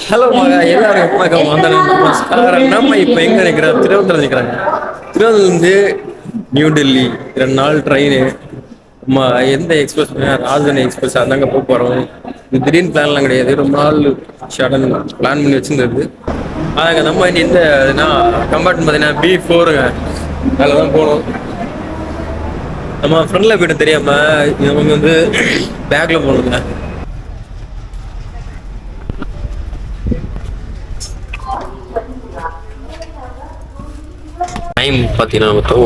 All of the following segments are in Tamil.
ஹலோ மகா, எல்லாரும் வணக்கம். நமஸ்காரம். நம்ம இப்போ எங்க நிற்கிறோம்? திருவள்ளூர் நிற்கிறாங்க. திருவள்ளூர்லேருந்து நியூ டெல்லி 2 நாள் ட்ரெயின். எந்த எக்ஸ்பிரஸ்? ராஜதானி எக்ஸ்பிரஸ். அதாங்க போக போகிறோம். இது திடீர்னு பிளான்லாம் கிடையாது, ரொம்ப நாள் ஷடன் பிளான் பண்ணி வச்சுருந்தது. அதாங்க நம்ம எந்த கம்பார்ட்மெண்ட் பார்த்தீங்கன்னா B4ங்க. அதில் தான் போகணும். நம்ம ஃப்ரெண்டில் போய்ட்டு தெரியாமல் நமக்கு வந்து பேக்கில் போகணுங்க. டைம் பார்த்தீங்கன்னா மொத்தம்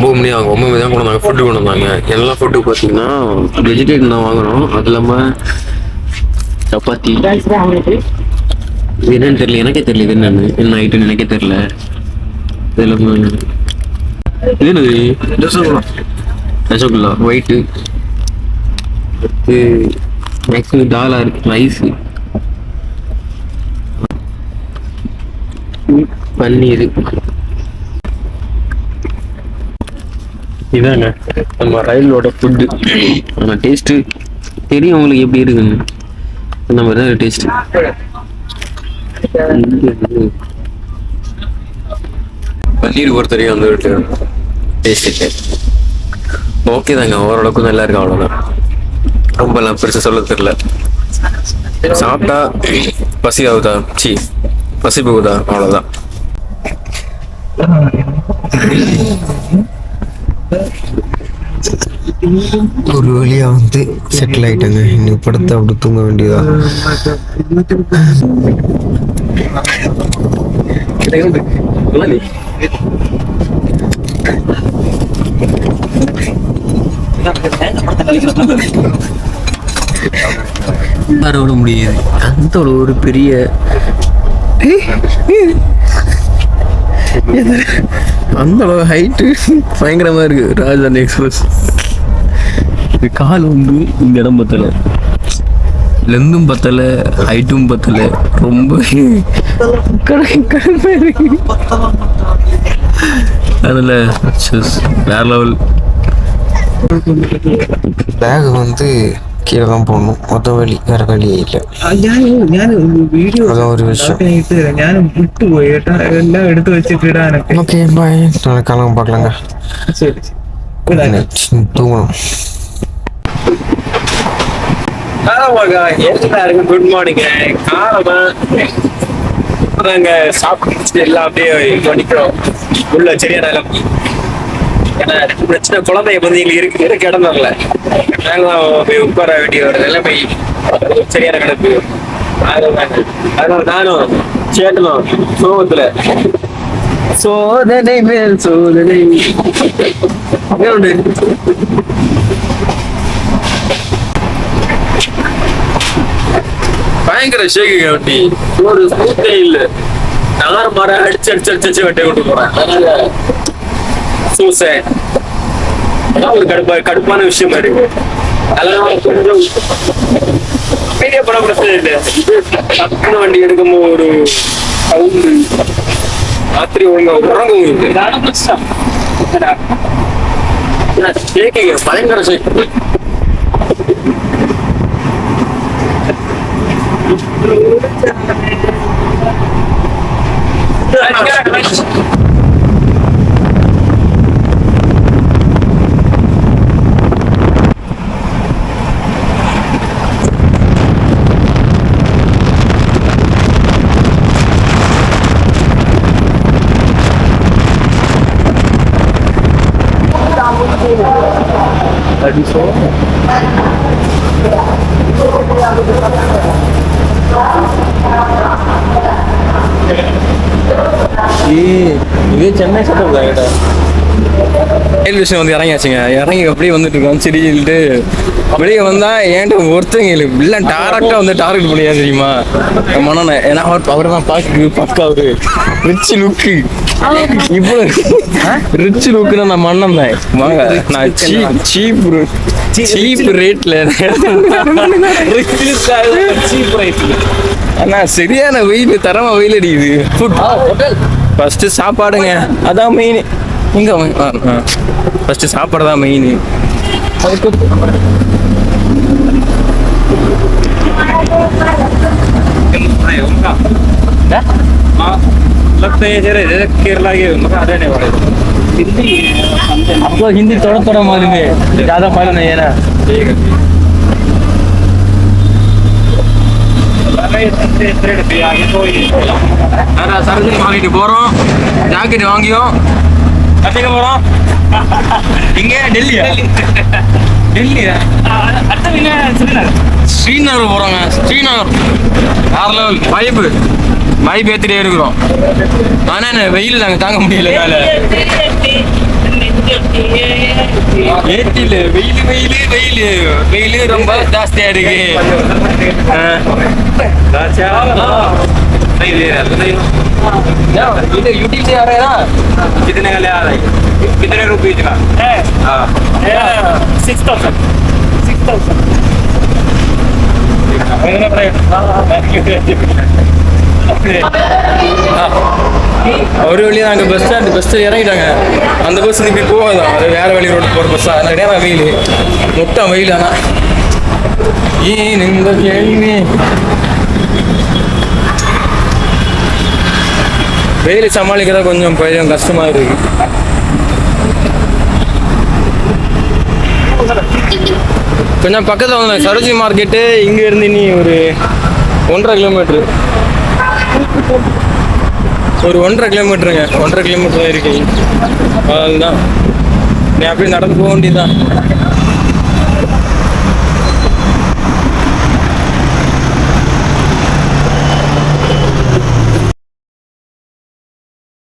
9 மணி ஆகும். 9 மணி தான் கொண்டு வந்தாங்க, ஃபுட்டு கொண்டு வந்தாங்க. எல்லா ஃபுட்டு பார்த்தீங்கன்னா வெஜிடேரியன் தான் வாங்குறோம். அது இல்லாமல் சப்பாத்தி, இது என்னன்னு தெரியல, எனக்கே தெரியல இது என்னன்னு, என்ன ஐட்டம் எனக்கே தெரியல. இது இல்லாமல் இது என்னது? ரசகுல்லா ஒயிட்டு, மேக்ஸிமம் தாலா இருக்கு, ரைஸு, பன்னீர். இதாங்க நம்ம ரயிலோட ஃபுட்டு. ஆனால் டேஸ்ட்டு தெரியும் உங்களுக்கு எப்படி இருக்குன்னு. இந்த மாதிரி தான் டேஸ்ட்டு. பன்னீர் பொறுத்தவரையும் வந்து டேஸ்ட்டு ஓகே தாங்க, ஓரளவுக்கு நல்லா இருக்கு. அவ்வளோதான், ரொம்பலாம் பெருசாக சொல்ல தெரியல. சாப்பிட்டா பசி ஆகுதா, பசி போகுதா, அவ்வளோதான். ஒரு வழியா வந்து செட்டில் ஆயிட்டாங்க. இன்னைக்கு படுத்து அப்படி தூங்க வேண்டியதா. விட முடியாது, அந்த ஒரு பெரிய அந்த அளவு ஹைட்டு பயங்கரமா இருக்கு ராஜதானி எக்ஸ்பிரஸ். இது கால் வந்து இந்த இடம் பத்தலை, லெந்தும் பத்தலை, ஹைட்டும் பத்தலை, ரொம்ப இருக்கு. அதில் வேற லெவல். பேக் வந்து கீழே தான் போடணும், மொத்த வழி வேற வழியே இல்லை. അതാണ് ഒരു விஷயம். ഞാനും വിട്ടുപോയി കേട്ടാ, എല്ലാം എടുത്ത് വെച്ചിട്ടാ. ഓക്കെ ബൈ, നാളെ കാണാൻ பார்க்கலாங்க. சரி, தூங்கணும். எல்லாருக்கும் குட் மார்னிங். காலமா நாங்க சாப்பிட்டு எல்லாம் அப்படியே பண்ணிக்கிறோம் உள்ள. சரியான நிலைமை. ஏன்னா பிரச்சனை குழந்தைய வந்து எங்களுக்கு இருக்க இடம் தரல, நாங்களாம் போய் உட்கார வேண்டிய ஒரு நிலைமை. சரியான கிடப்பு. அதனால நானும் சேட்டனும் சோகத்துல சோதனை மேல் சோதனை. பயங்கர ஷேக்குங்க வண்டி, ஒரு ஸ்மூத்தே இல்ல. நகர மாற அடிச்சு அடிச்சு அடிச்சு வெட்டை கொண்டு போறேன். அதனால ஒரு கடுப்பான விஷயமா இருக்கு. அதெல்லாம் கொஞ்சம் மீடியா பண்ண பிரச்சனை இல்லை. டக்குனு வண்டி எடுக்கும்போது ஒரு சவுண்டு, ராத்திரி ஒழுங்கா உறங்கவும் இல்லை. கேக்குங்க, பயங்கர ஷேக்கு. இது சென்னை சட்டம் தான். ரயில் விஷயம் வந்து இறங்கியாச்சுங்க. இறங்கி அப்படியே வந்துட்டு இருக்கோம். சரி சொல்லிட்டு வெளியே வந்தா ஏன்ட்டு ஒருத்தங்க இல்லை டேரக்டா வந்து டார்கெட் பண்ணியா தெரியுமா மனோன. ஏன்னா அவரை தான் பார்க்க அவரு ரிச் லுக்கு, இப்போ ரிச் லுக்குன்னா நான் மன்னன் தான். வாங்க, நான் சீப் ரேட்ல அண்ணா சரியான வெயில், தரமா வெயில் அடிக்குது. ஃபுட் ஃபர்ஸ்ட் சாப்பாடுங்க, அதான் மெயின். இங்க ஃபர்ஸ்ட் சாப்பாடு தான் மெயின். அதுக்கு केरला के रहने वाले हमको हिंदी थोड़ा थोड़ा मालूम है, ज्यादा मालूम नहीं है ना। ठीक है சரக்கு வாங்கிட்டு போறோம், ஜாக்கெட் வாங்கியோம். கட்டிக்க போறோம் இங்க டெல்லியா? டெல்லியா? ஸ்ரீநகர் போறோங்க. ஸ்ரீநகர் வேற லெவல் வைப்பு ஏத்திட்டே இருக்கிறோம். ஆனா என்ன வெயில் நாங்க தாங்க முடியல. வேலை ஏத்தில வெயில் ரொம்ப ஜாஸ்தியா இருக்கு. यूट्यूब से आ रहे हैं ना? कितने का ले आ रहा है? कितने रुपये का? 6,000 ஒரு வழியாக நாங்கள் பஸ்ஸில் இறங்கிட்டாங்க. அந்த பஸ் இப்படி போகாதான், அது வேற வழி ரோடு போகிற பஸ்ஸா? நிறையா வெயில், முட்டை வெயில். ஆனால் ஏன் இந்த கேள்வி? வெயில் சமாளிக்கிறதா கொஞ்சம் கஷ்டமாக இருக்கு. கொஞ்சம் பக்கத்தில் வந்து சரோஜினி மார்க்கெட்டு, இங்கே இருந்து இனி ஒரு 1.5 கிலோமீட்ரு, ஒரு 1.5 கிலோமீட்டருங்க. 1.5 கிலோமீட்டர் தான் இருக்கு. அதுதான் நீ அப்படியே நடந்து போக வேண்டியதுதான்.